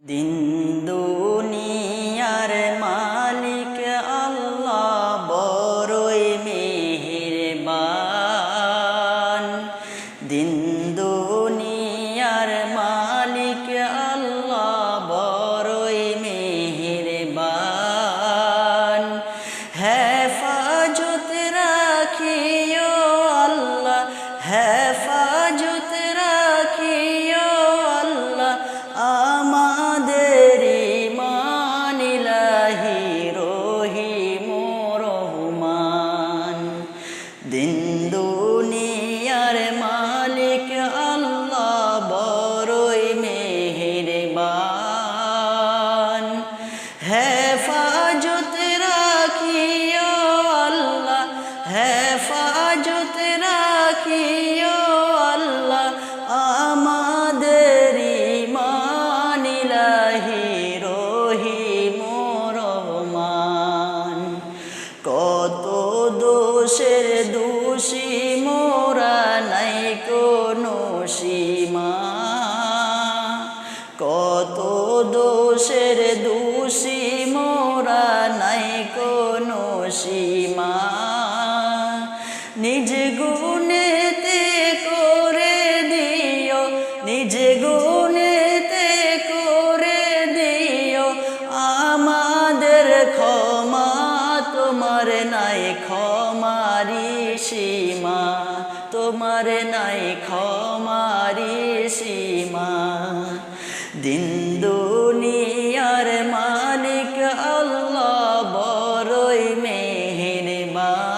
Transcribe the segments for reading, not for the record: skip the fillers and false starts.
দিন দুনিয়ার মালিক আল্লাহ বড়ই মেহেরবান। দিন দুনিয়ার মালিক আল্লাহ বড়ই মেহেরবান। হেফাজত রাখিও আল্লাহ, হেফাজত রাখিও আল্লাহ আমাদের ঈমান ইলাহি রহিম রহমান। দিন দুনিয়ার মালিক আল্লাহ বড়ই মেহেরবান। হেফাজত রাখিও আল্লাহ, হেফাজত রাখিও আল্লাহ আমাদের ঈমান ইলাহি রহিম রহমান। কত দোষের দোষী মোরা নাই কোনো সীমা, কত দোষের দোষী মোরা নাই কোনো সীমা। নিজ গুণেতে করে দিও, নিজ গুণেতে করে দিও আমাদের ক্ষমা, তোমার নাই ক্ষমারি সীমা, তোমার নাই ক্ষমারি সীমা। দিন দুনিয়ার মালিক আল্লাহ বড়ই মেহেরবান।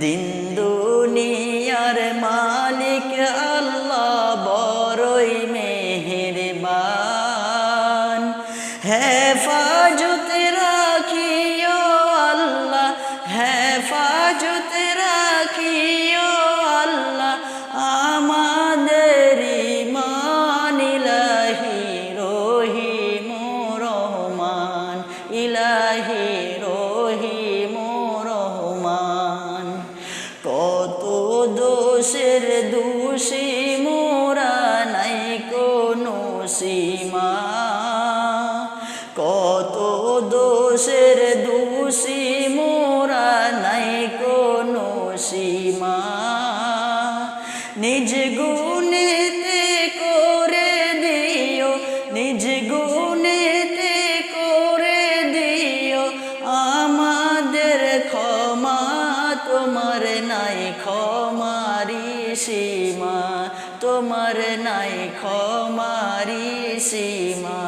দিন দুনিয়ার মালিক আল্লাহ বড়ই মেহেরবান। হেফাজত রাখিও আল্লাহ, হেফাজত রাখিও আল্লাহ আমাদের ঈমান ইলাহি রহিম রহমান, ইলাহি রহিম রহমান। কত দোষের দোষী মোরা নাই কোনো সীমা, কত দোষের দোষী মোরা নাই কোনো সীমা। নিজ গুণেতে করে দিও, নিজ গুণেতে করে দিও আমাদের ক্ষমা, তোমার নাই ক্ষমারি সীমা, তোমার নাই ক্ষমারি সীমা।